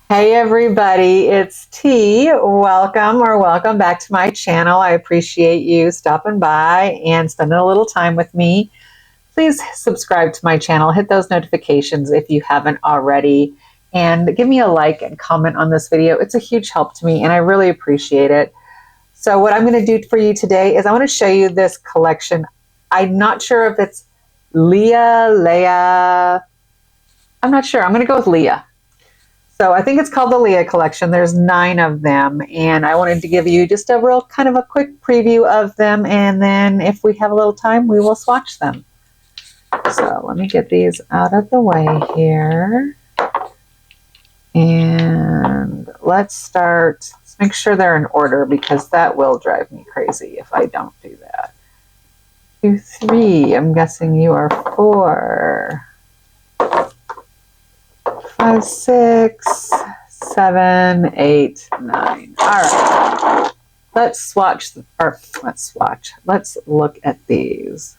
Hey everybody, it's T. Welcome back to my channel. I appreciate you stopping by and spending a little time with me. Please subscribe to my channel, hit those notifications if you haven't already, and give me a like and comment on this video. It's a huge help to me and I really appreciate it. So what I'm going to do for you today is I want to show you this collection. I'm not sure if it's Leia. I'm not sure. I'm going to go with Leia. So I think it's called the Leia collection. There's 9 of them, and I wanted to give you just a real kind of a quick preview of them, and then if we have a little time, we will swatch them. So let me get these out of the way here. And let's start, let's make sure they're in order because that will drive me crazy if I don't do that. 2, 3, I'm guessing you are 4. 5, 6, 7, 8, 9. All right. Let's look at these.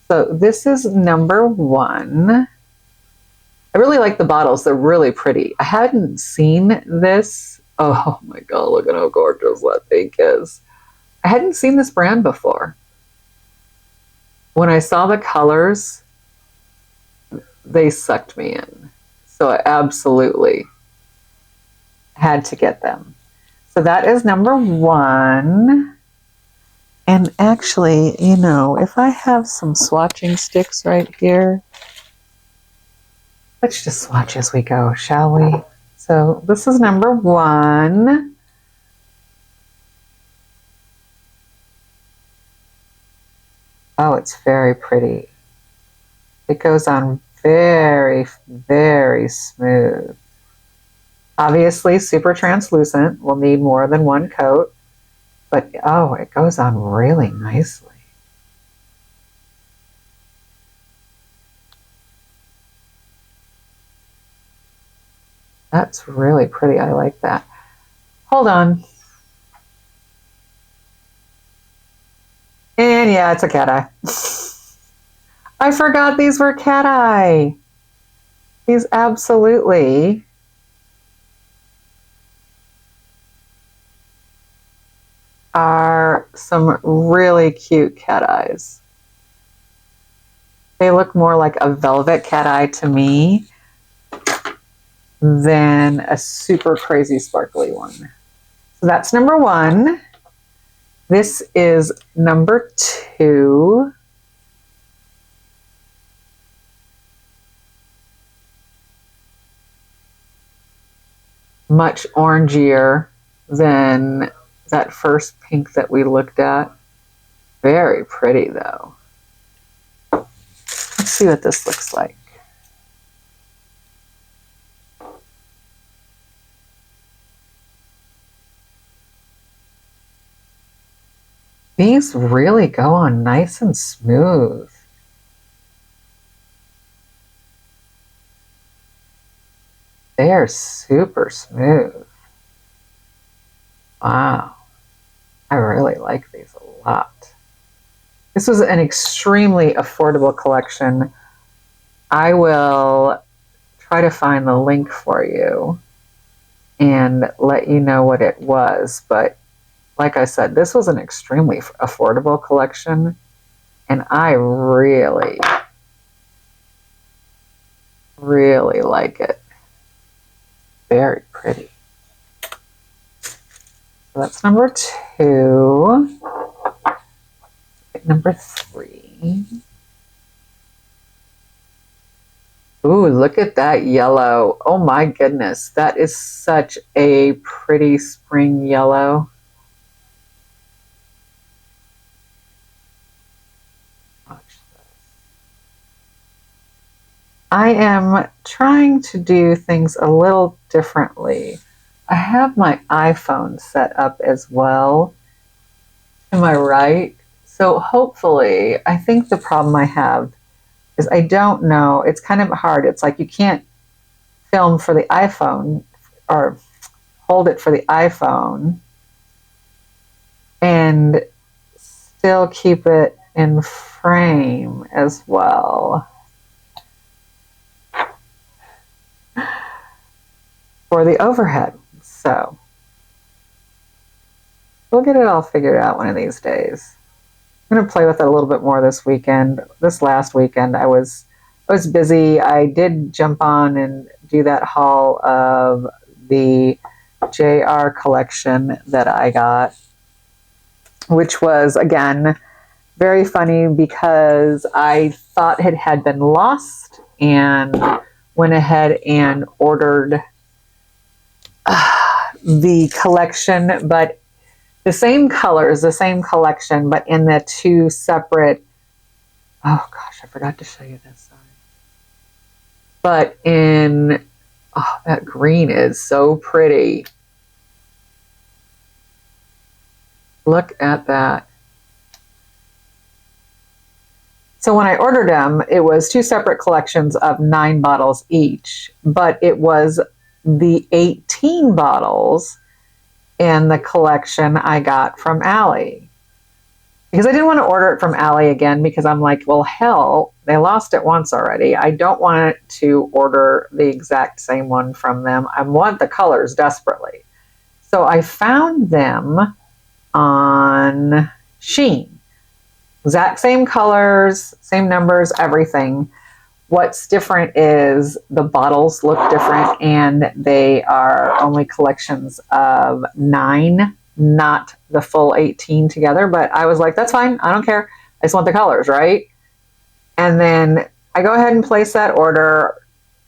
So this is number 1. I really like the bottles. They're really pretty. I hadn't seen this. Oh my God, look at how gorgeous that thing is. I hadn't seen this brand before. When I saw the colors, they sucked me in. So I absolutely had to get them. So that is number 1. And actually, you know, if I have some swatching sticks right here, let's just swatch as we go, shall we? So this is number 1. Oh, it's very pretty. It goes on very, very smooth. Obviously, super translucent. We'll need more than 1 coat. But, oh, it goes on really nicely. That's really pretty. I like that. Hold on. And yeah, it's a cat eye. I forgot these were cat eye. These absolutely are some really cute cat eyes. They look more like a velvet cat eye to me than a super crazy sparkly one. So that's number 1. This is number 2. Much orangier than that first pink that we looked at. Very pretty though. Let's see what this looks like. These really go on nice and smooth. They are super smooth. Wow. I really like these a lot. This was an extremely affordable collection. I will try to find the link for you and let you know what it was. But like I said, this was an extremely affordable collection, and I really, really like it. Very pretty. So that's number 2. Number 3. Ooh, look at that yellow. Oh my goodness. That is such a pretty spring yellow. I am trying to do things a little differently. I have my iPhone set up as well to my right. So hopefully, I think the problem I have is I don't know. It's kind of hard. It's like you can't film for the iPhone or hold it for the iPhone and still keep it in frame as well. for the overhead. So we'll get it all figured out one of these days. I'm going to play with it a little bit more this weekend. This last weekend, I was busy. I did jump on and do that haul of the JR collection that I got, which was, again, very funny because I thought it had been lost and went ahead and ordered the collection, but the same colors, the same collection, but in the two separate, oh gosh, I forgot to show you this, sorry. But in, oh, that green is so pretty. Look at that. So when I ordered them, it was two separate collections of 9 bottles each, but it was the 18 bottles in the collection I got from Allie. Because I didn't want to order it from Allie again because I'm like, well, hell, they lost it once already. I don't want to order the exact same one from them. I want the colors desperately. So I found them on Shein. Exact same colors, same numbers, everything. What's different is the bottles look different and they are only collections of 9, not the full 18 together. But I was like, that's fine. I don't care. I just want the colors, right? And then I go ahead and place that order,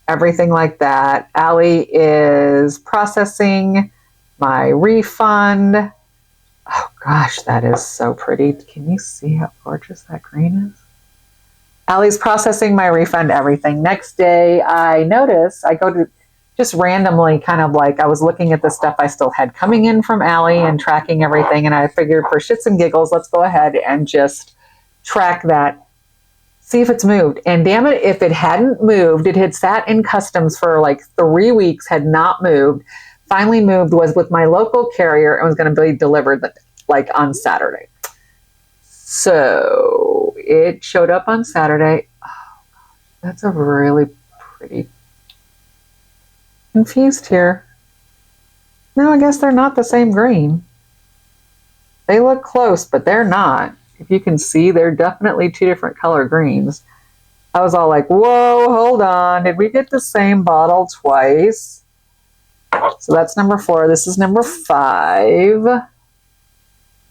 everything like that. Allie is processing my refund. Oh gosh, that is so pretty. Can you see how gorgeous that green is? Allie's processing my refund, everything. Next day, I notice, I go to just randomly kind of like, I was looking at the stuff I still had coming in from Allie and tracking everything. And I figured for shits and giggles, let's go ahead and just track that, see if it's moved. And damn it, if it hadn't moved, it had sat in customs for like 3 weeks, had not moved. Finally moved, was with my local carrier and was going to be delivered like on Saturday. So it showed up on Saturday. Oh, that's a really pretty. Confused here. No, I guess they're not the same green. They look close, but they're not. If you can see, they're definitely 2 different color greens. I was all like, whoa, hold on. Did we get the same bottle twice? So that's number 4. This is number 5.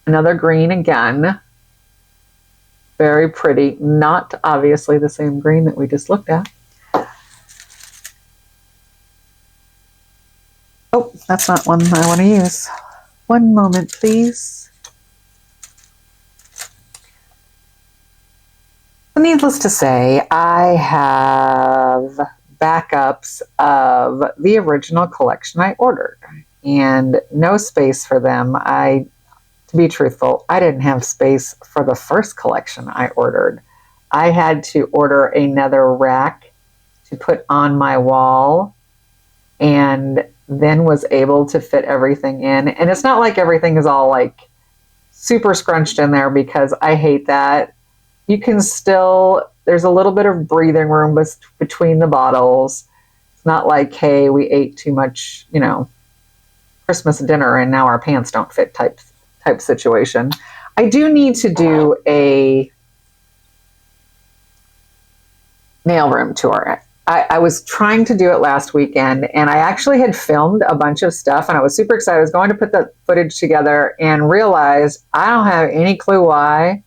Another green again. Very pretty. Not obviously the same green that we just looked at. Oh, that's not one I want to use. One moment, please. Needless to say, I have backups of the original collection I ordered and no space for them. To be truthful, I didn't have space for the first collection I ordered. I had to order another rack to put on my wall and then was able to fit everything in. And it's not like everything is all like super scrunched in there because I hate that. You can still, there's a little bit of breathing room between the bottles. It's not like, hey, we ate too much, Christmas dinner and now our pants don't fit type situation. I do need to do a mailroom tour. I was trying to do it last weekend and I actually had filmed a bunch of stuff and I was super excited. I was going to put the footage together and realized I don't have any clue why.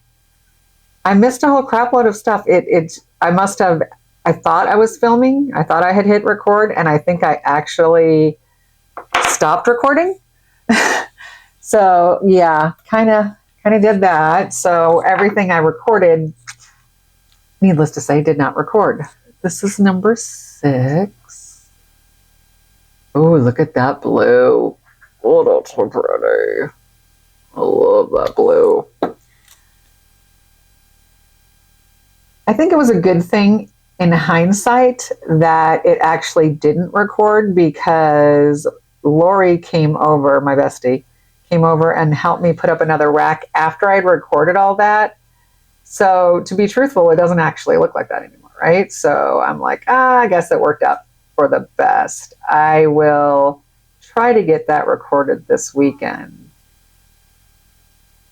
I missed a whole crap load of stuff. I thought I was filming. I thought I had hit record and I think I actually stopped recording. So yeah, kind of did that. So everything I recorded, needless to say, did not record. This is number 6. Oh, look at that blue. Oh, that's so pretty. I love that blue. I think it was a good thing in hindsight that it actually didn't record because Lori came over, my bestie, came over and helped me put up another rack after I'd recorded all that. So to be truthful, it doesn't actually look like that anymore, right? So I'm like, I guess it worked out for the best. I will try to get that recorded this weekend.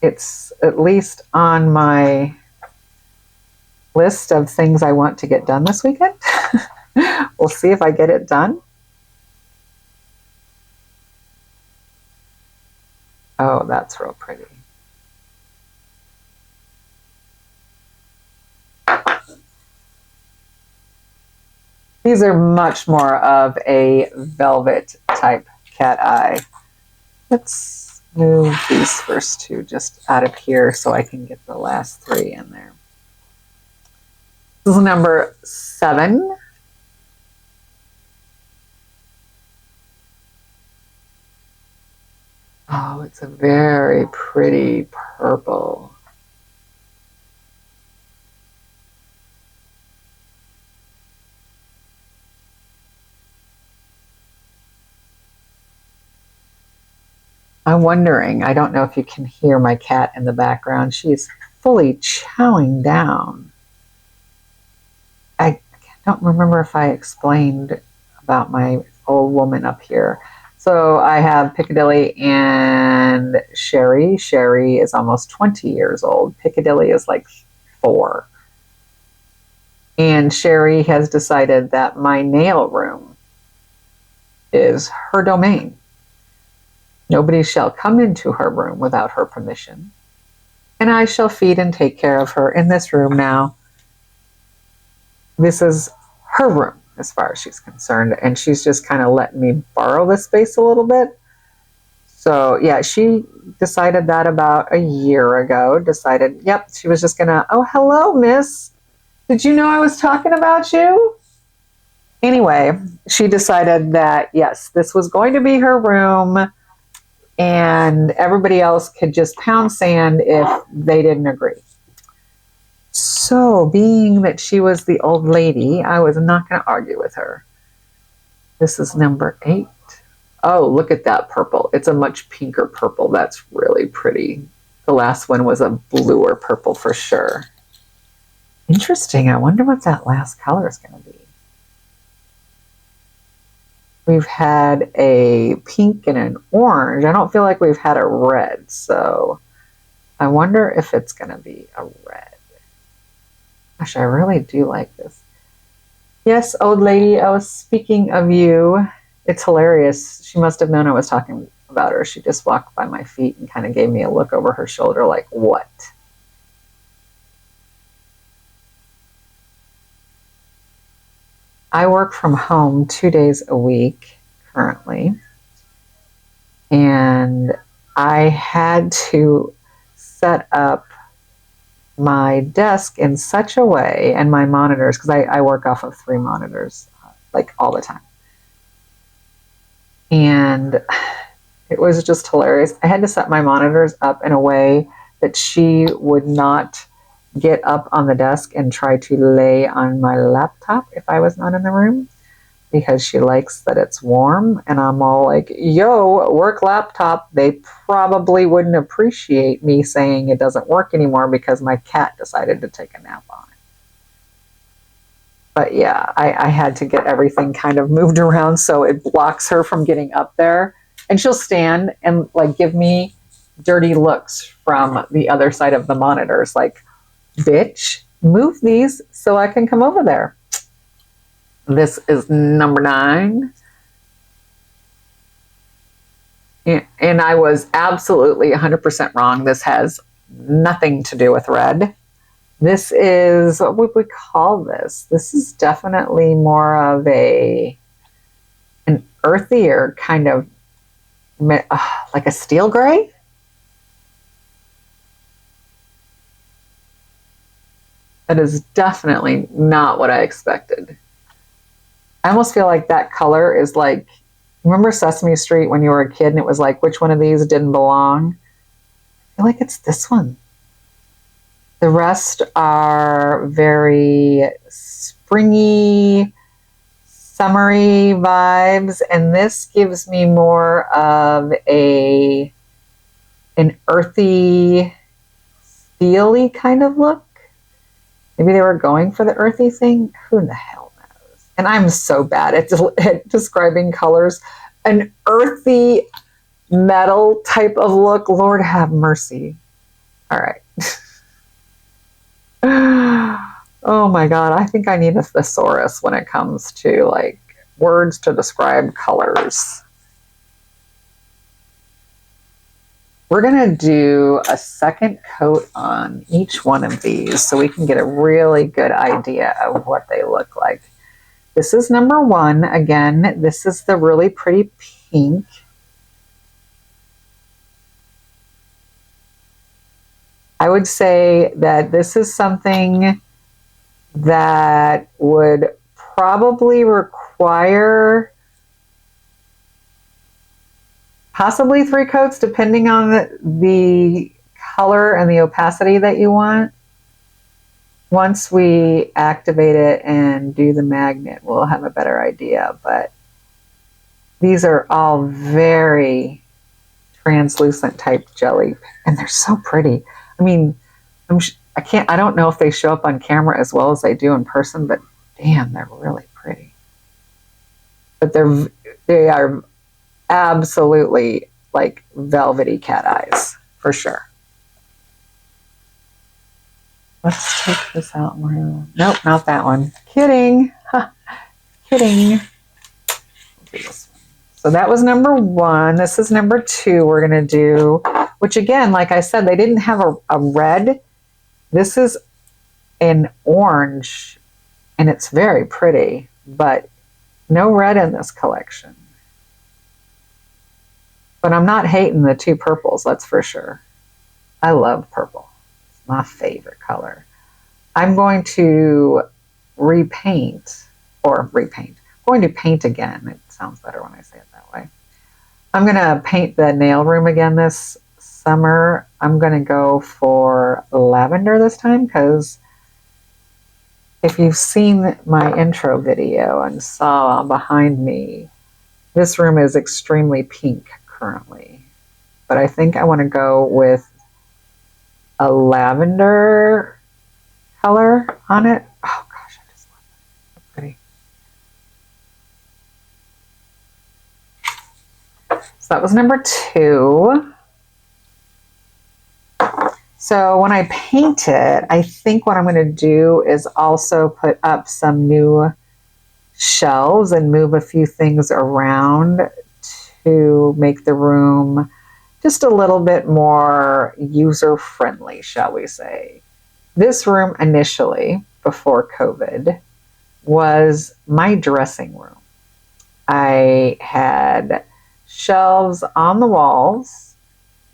It's at least on my list of things I want to get done this weekend. We'll see if I get it done. Oh, that's real pretty. These are much more of a velvet type cat eye. Let's move these first two just out of here so I can get the last three in there. This is number 7. Oh, it's a very pretty purple. I'm wondering, I don't know if you can hear my cat in the background. She's fully chowing down. I don't remember if I explained about my old woman up here. So I have Piccadilly and Sherry. Sherry is almost 20 years old. Piccadilly is like 4. And Sherry has decided that my nail room is her domain. Nobody shall come into her room without her permission, and I shall feed and take care of her in this room now. This is her room as far as she's concerned, and she's just kind of letting me borrow the space a little bit. So yeah, she decided that about a year ago, decided, yep, she was just gonna, oh, hello, miss. Did you know I was talking about you? Anyway, she decided that, yes, this was going to be her room, and everybody else could just pound sand if they didn't agree. So, being that she was the old lady, I was not going to argue with her. This is number 8. Oh, look at that purple. It's a much pinker purple. That's really pretty. The last one was a bluer purple for sure. Interesting. I wonder what that last color is going to be. We've had a pink and an orange. I don't feel like we've had a red, so I wonder if it's going to be a red. Gosh, I really do like this. Yes, old lady, I was speaking of you. It's hilarious. She must have known I was talking about her. She just walked by my feet and kind of gave me a look over her shoulder like, what? I work from home 2 days a week currently, and I had to set up my desk in such a way, and my monitors, because I work off of 3 monitors like all the time, and it was just hilarious. I had to set my monitors up in a way that she would not get up on the desk and try to lay on my laptop if I was not in the room, because she likes that it's warm, and I'm all like, yo, work laptop. They probably wouldn't appreciate me saying it doesn't work anymore because my cat decided to take a nap on it. But yeah, I had to get everything kind of moved around so it blocks her from getting up there, and she'll stand and like give me dirty looks from the other side of the monitors like, bitch, move these so I can come over there. This is number 9. And I was absolutely 100% wrong. This has nothing to do with red. This is, what would we call this? This is definitely more of an earthier kind of, like a steel gray. That is definitely not what I expected. I almost feel like that color is like, remember Sesame Street when you were a kid and it was like, which one of these didn't belong? I feel like it's this one. The rest are very springy, summery vibes, and this gives me more of an earthy, steely kind of look. Maybe they were going for the earthy thing. Who the hell knows? And I'm so bad at describing colors. An earthy metal type of look. Lord have mercy. All right. Oh my God. I think I need a thesaurus when it comes to like words to describe colors. We're going to do a second coat on each one of these so we can get a really good idea of what they look like. This is number one. Again, this is the really pretty pink. I would say that this is something that would probably require possibly 3 coats, depending on the color and the opacity that you want. Once we activate it and do the magnet, we'll have a better idea. But these are all very translucent type jelly, and they're so pretty. I mean, I don't know if they show up on camera as well as they do in person, but damn, they're really pretty. But they are absolutely like velvety cat eyes, for sure. Let's take this out. Nope, not that one. Kidding. Kidding. We'll do this one. So that was number one. This is number two we're going to do, which again, like I said, they didn't have a red. This is an orange, and it's very pretty, but no red in this collection. But I'm not hating the 2 purples, that's for sure. I love purple. It's my favorite color. I'm going to repaint. I'm going to paint again. It sounds better when I say it that way. I'm going to paint the nail room again this summer. I'm going to go for lavender this time because if you've seen my intro video and saw behind me, this room is extremely pink currently, but I think I want to go with a lavender color on it. Oh gosh, I just love that. So pretty. So that was number 2. So when I paint it, I think what I'm going to do is also put up some new shelves and move a few things around to make the room just a little bit more user-friendly, shall we say. This room initially, before COVID, was my dressing room. I had shelves on the walls,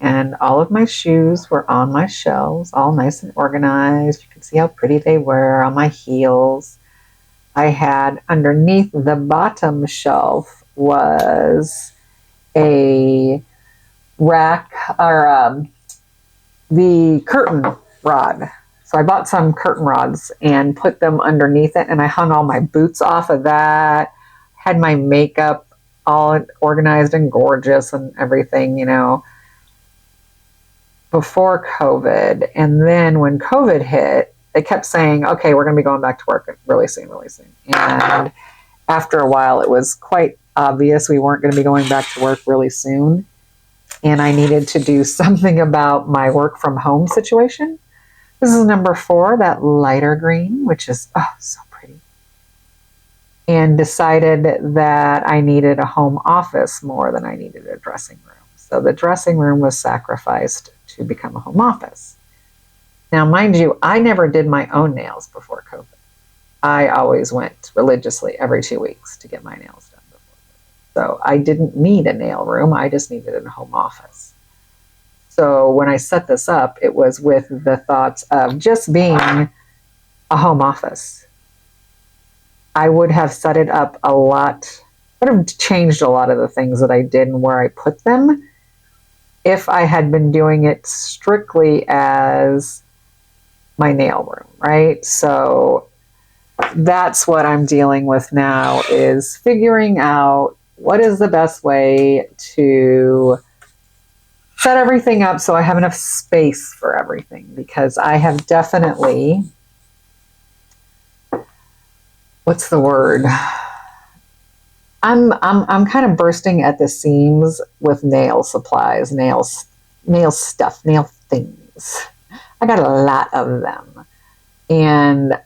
and all of my shoes were on my shelves, all nice and organized. You could see how pretty they were on my heels. I had underneath the bottom shelf was a rack or the curtain rod. So I bought some curtain rods and put them underneath it, and I hung all my boots off of that. Had my makeup all organized and gorgeous and everything, you know, before COVID. And then when COVID hit, they kept saying, okay, we're going to be going back to work really soon, really soon. And after a while, it was quite obvious we weren't going to be going back to work really soon. And I needed to do something about my work from home situation. This is number 4, that lighter green, which is so pretty. And decided that I needed a home office more than I needed a dressing room. So the dressing room was sacrificed to become a home office. Now, mind you, I never did my own nails before COVID. I always went religiously every 2 weeks to get my nails done before COVID. So I didn't need a nail room. I just needed a home office. So when I set this up, it was with the thoughts of just being a home office. I would have set it up a lot, would have changed a lot of the things that I did and where I put them if I had been doing it strictly as my nail room, right? So that's what I'm dealing with now, is figuring out what is the best way to set everything up so I have enough space for everything, because I have definitely, what's the word? I'm kind of bursting at the seams with nail supplies, nail stuff, nail things. I got a lot of them. And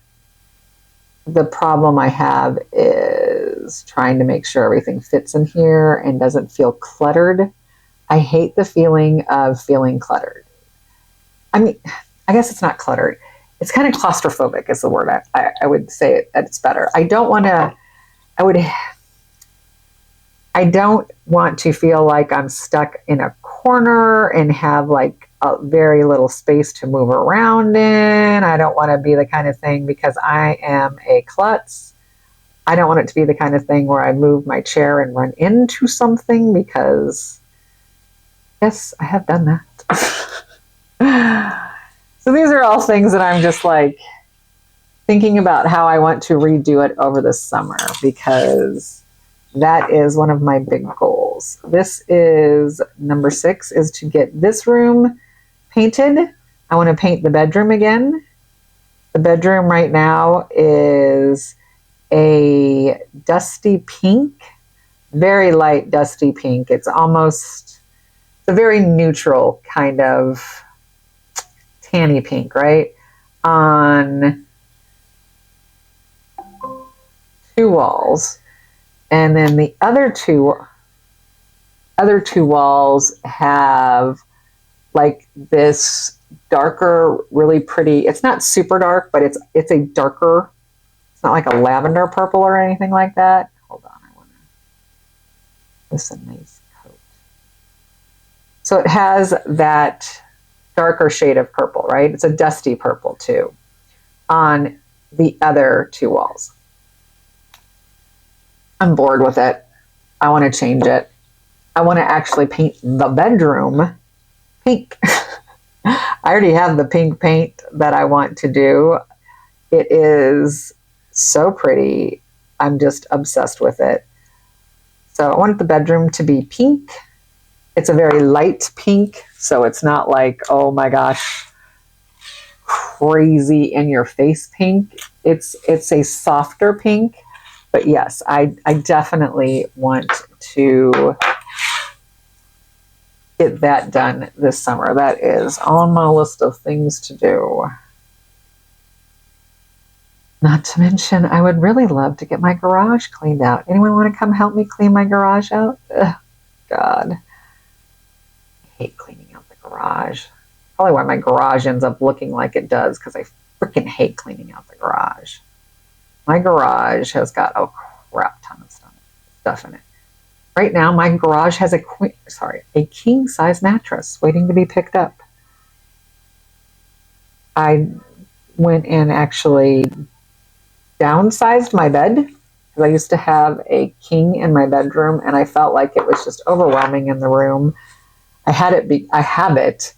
the problem I have is trying to make sure everything fits in here and doesn't feel cluttered. I hate the feeling of feeling cluttered. I mean, I guess it's not cluttered. It's kind of claustrophobic is the word I would say it's better. I don't want to feel like I'm stuck in a corner and have like a very little space to move around in. I don't want to be the kind of thing because I am a klutz. I don't want it to be the kind of thing where I move my chair and run into something because, yes, I have done that. So these are all things that I'm just like thinking about how I want to redo it over the summer because that is one of my big goals. This is number 6 is to get this room painted. I want to paint the bedroom again. The bedroom right now is a dusty pink, very light dusty pink. It's a very neutral kind of tanny pink, right? On 2 walls. And then the other two walls have like this darker, really pretty. It's not super dark, but it's a darker. It's not like a lavender purple or anything like that. Hold on, I want to. This is a nice coat. So it has that darker shade of purple, right? It's a dusty purple too on the other 2 walls. I'm bored with it. I want to change it. I want to actually paint the bedroom pink. I already have the pink paint that I want to do. It is so pretty. I'm just obsessed with it. So I want the bedroom to be pink. It's a very light pink, so it's not like, oh my gosh, crazy in your face pink. It's a softer pink. But yes, I definitely want to get that done this summer. That is on my list of things to do. Not to mention, I would really love to get my garage cleaned out. Anyone want to come help me clean my garage out? Ugh, God. I hate cleaning out the garage. Probably why my garage ends up looking like it does, because I freaking hate cleaning out the garage. My garage has got a crap ton of stuff in it. Right now, my garage has a king size mattress waiting to be picked up. I went and actually downsized my bed because I used to have a king in my bedroom, and I felt like it was just overwhelming in the room. I have it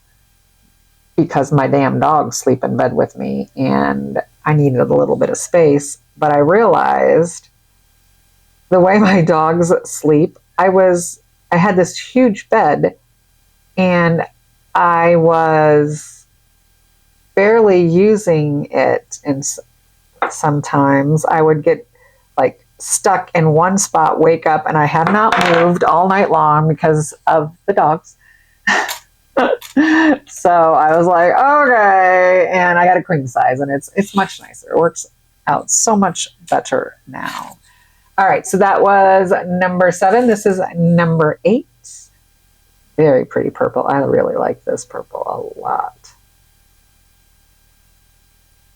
because my damn dogs sleep in bed with me, and I needed a little bit of space. But I realized the way my dogs sleep, I had this huge bed, and I was barely using it, and sometimes I would get like stuck in one spot, wake up, and I have not moved all night long because of the dogs. So I was like, okay, and I got a queen size, and it's much nicer. It works out so much better now. All right, so that was number 7. This is number 8. Very pretty purple. I really like this purple a lot.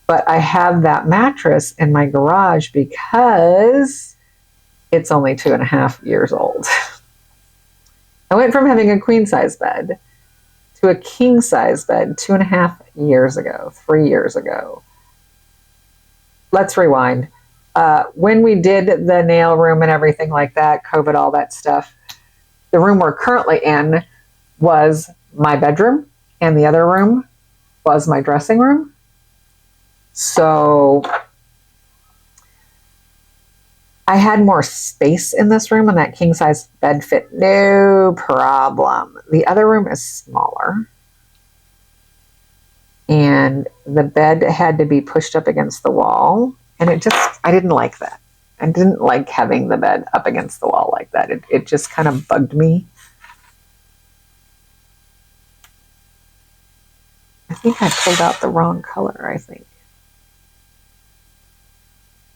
But I have that mattress in my garage because it's only 2.5 years old. I went from having a queen size bed to a king size bed 2.5 years ago, 3 years ago. Let's rewind. When we did the nail room and everything like that, COVID, all that stuff, the room we're currently in was my bedroom, and the other room was my dressing room. So I had more space in this room, and that king size bed fit no problem. The other room is smaller, and the bed had to be pushed up against the wall, and I didn't like that. I didn't like having the bed up against the wall like that. It just kind of bugged me. I think I pulled out the wrong color, I think.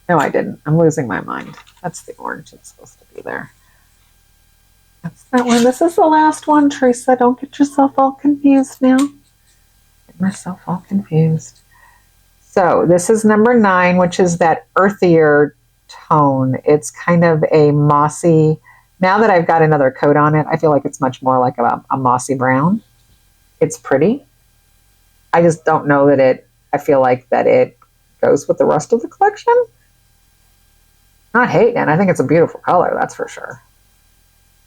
No, I didn't. I'm losing my mind. That's the orange that's supposed to be there. That's that one. This is the last one, Teresa. Don't get yourself all confused now. Get myself all confused. So this is number 9, which is that earthier tone. It's kind of a mossy. Now that I've got another coat on it, I feel like it's much more like a mossy brown. It's pretty. I just don't know that I feel like that it goes with the rest of the collection. Not hating it. I think it's a beautiful color, that's for sure.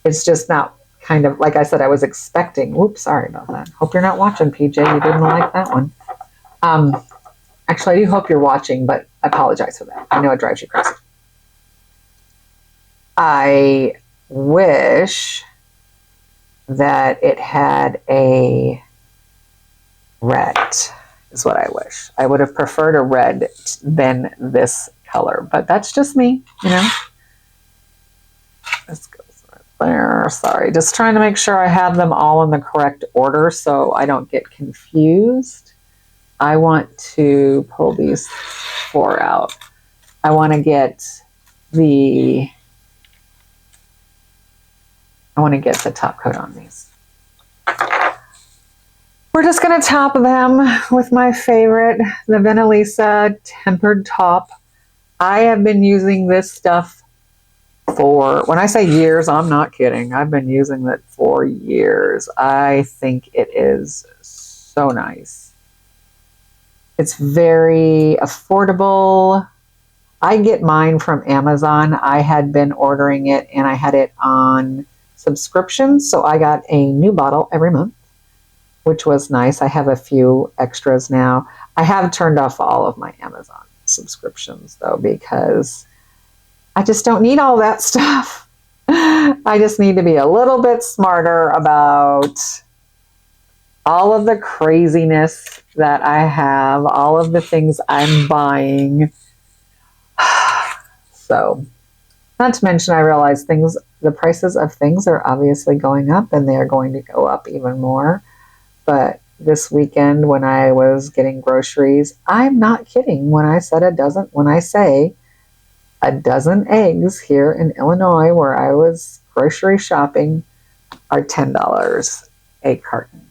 It's just not kind of, like I said, I was expecting. Whoops, sorry about that. Hope you're not watching, PJ. You didn't like that one. Actually, I do hope you're watching, but I apologize for that. I know it drives you crazy. I wish that it had a red, is what I wish. I would have preferred a red than this color, but that's just me, you know. This goes right there. Sorry, just trying to make sure I have them all in the correct order so I don't get confused. I want to pull these 4 out. I want to get the top coat on these. We're just going to top them with my favorite, the Venalisa Tempered Top. I have been using this stuff for, when I say years, I'm not kidding. I've been using it for years. I think it is so nice. It's very affordable. I get mine from Amazon. I had been ordering it and I had it on subscription, so I got a new bottle every month, which was nice. I have a few extras now. I have turned off all of my Amazon subscriptions though, because I just don't need all that stuff. I just need to be a little bit smarter about all of the craziness that I have, all of the things I'm buying. So, not to mention, I realize the prices of things are obviously going up and they are going to go up even more. But this weekend when I was getting groceries, I'm not kidding when I say a dozen eggs here in Illinois where I was grocery shopping are $10 a carton.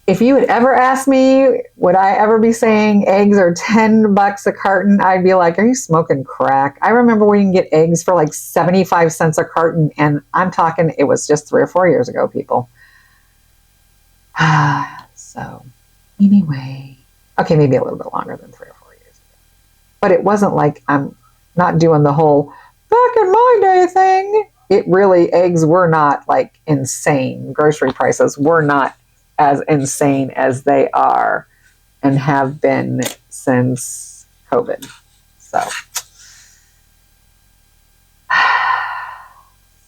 If you had ever asked me, would I ever be saying eggs are $10 a carton? I'd be like, are you smoking crack? I remember we can get eggs for like 75 cents a carton, and I'm talking, it was just 3 or 4 years ago, people. So, anyway, okay, maybe a little bit longer than 3 or 4 years ago. But it wasn't like I'm not doing the whole back in my day thing. It really, eggs were not like insane. Grocery prices were not as insane as they are and have been since COVID. So,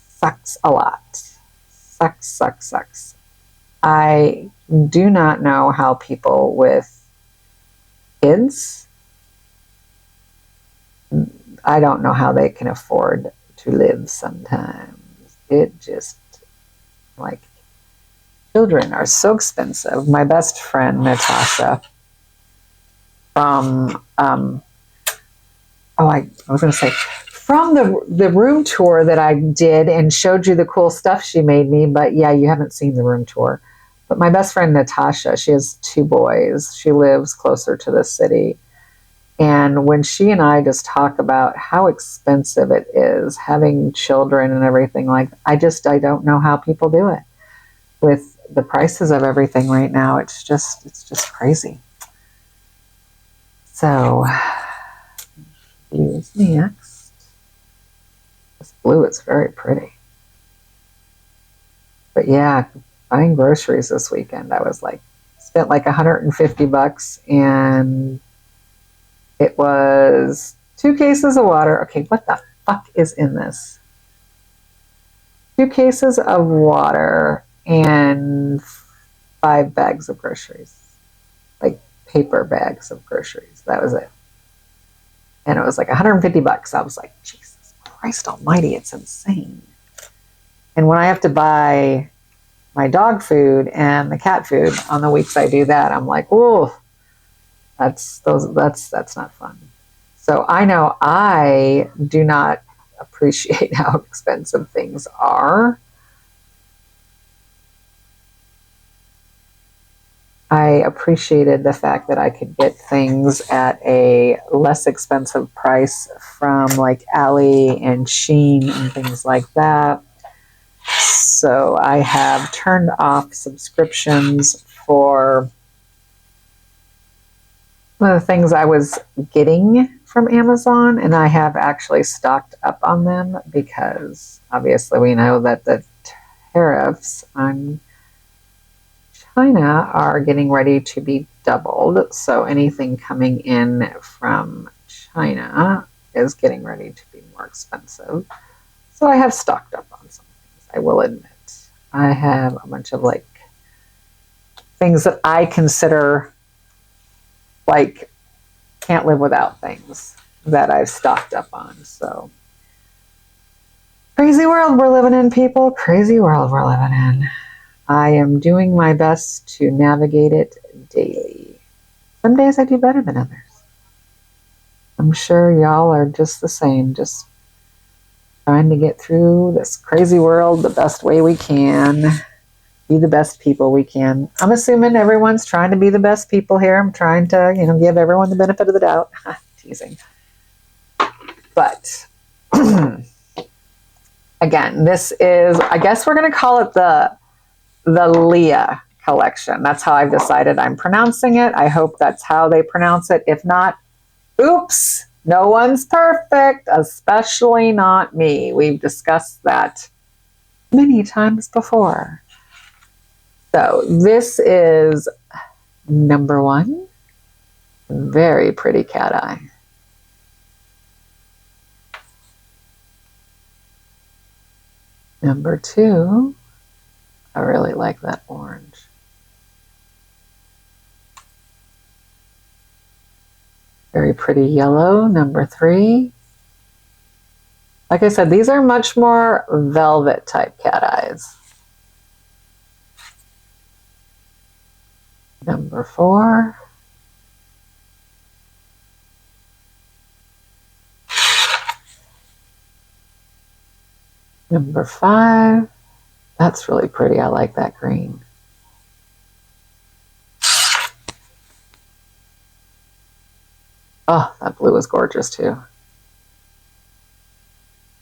sucks a lot. Sucks. I do not know how people with kids, I don't know how they can afford to live sometimes. It just, like, children are so expensive. My best friend, Natasha, from, from the room tour that I did and showed you the cool stuff she made me, but yeah, you haven't seen the room tour. But my best friend, Natasha, she has 2 boys. She lives closer to the city. And when she and I just talk about how expensive it is having children and everything, like, I don't know how people do it. With the prices of everything right now, it's just crazy. So, blue is next. This blue is very pretty. But yeah, buying groceries this weekend, I was like, spent like $150, and it was 2 cases of water. Okay, what the fuck is in this? 2 cases of water and 5 bags of groceries. Like paper bags of groceries. That was it. and it was like $150. I was like, Jesus Christ almighty, it's insane. And when I have to buy my dog food and the cat food on the weeks I do that, I'm like, whoa, that's not fun. So I know I do not appreciate how expensive things are. I appreciated the fact that I could get things at a less expensive price from like Ali and Shein and things like that. So I have turned off subscriptions for one of the things I was getting from Amazon, and I have actually stocked up on them because obviously we know that the tariffs on China are getting ready to be doubled. So anything coming in from China is getting ready to be more expensive. So I have stocked up on some things, I will admit. I have a bunch of like things that I consider like can't live without things that I've stocked up on. So crazy world we're living in, people. Crazy world we're living in. I am doing my best to navigate it daily. Some days I do better than others. I'm sure y'all are just the same, just trying to get through this crazy world the best way we can, be the best people we can. I'm assuming everyone's trying to be the best people here. I'm trying to, give everyone the benefit of the doubt. Teasing. But again, this is, I guess we're going to call it the Leia collection. That's how I've decided I'm pronouncing it. I hope that's how they pronounce it. If not, oops, no one's perfect, especially not me. We've discussed that many times before. So this is number 1. Very pretty cat eye. Number 2, I really like that orange. Very pretty yellow, number 3. Like I said, these are much more velvet type cat eyes. Number 4. Number 5. That's really pretty. I like that green. Oh, that blue is gorgeous too.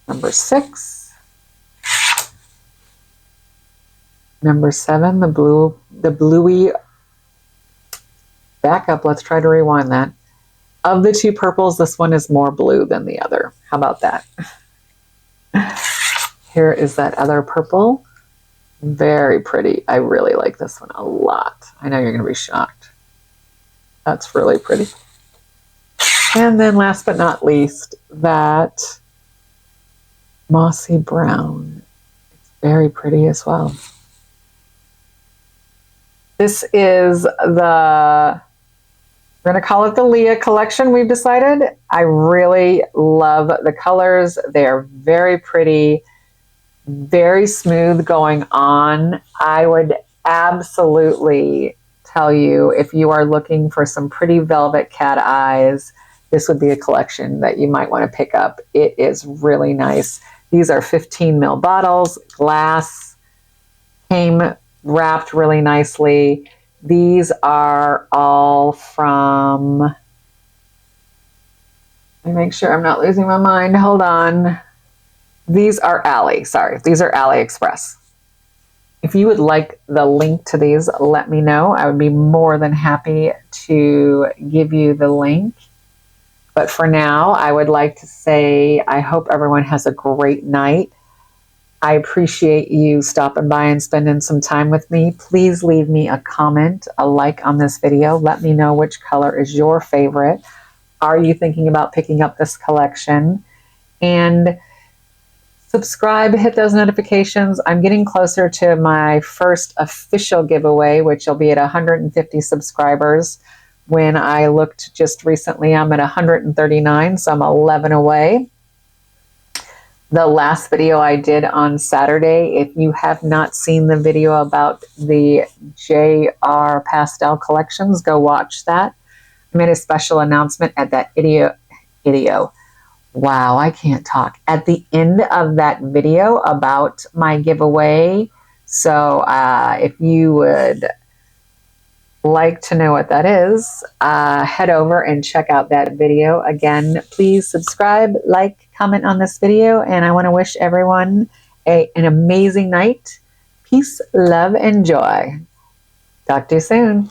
Number 6. Number 7, the bluey. Back up, let's try to rewind that. Of the 2 purples, this one is more blue than the other. How about that? Here is that other purple. Very pretty. I really like this one a lot. I know you're going to be shocked. That's really pretty. And then last but not least, that mossy brown. It's very pretty as well. This is we're going to call it the Leia collection, we've decided. I really love the colors. They are very pretty, very smooth going on. I would absolutely tell you, if you are looking for some pretty velvet cat eyes, this would be a collection that you might want to pick up. It is really nice. These are 15 ml bottles, glass, came wrapped really nicely. These are all from, let me make sure I'm not losing my mind. Hold on. These are Ali. Sorry, these are AliExpress. If you would like the link to these, let me know. I would be more than happy to give you the link. But for now, I would like to say I hope everyone has a great night. I appreciate you stopping by and spending some time with me. Please leave me a comment, a like on this video. Let me know which color is your favorite. Are you thinking about picking up this collection? And subscribe, hit those notifications. I'm getting closer to my first official giveaway, which will be at 150 subscribers, When I looked just recently, I'm at 139, so I'm 11 away. The last video I did on Saturday, if you have not seen the video about the JR Pastel collections, go watch that. I made a special announcement at that video. Wow, I can't talk. At the end of that video about my giveaway. So if you would like to know what that is, head over and check out that video. Again, please subscribe, like, comment on this video, and I want to wish everyone an amazing night. Peace, love, and joy. Talk to you soon.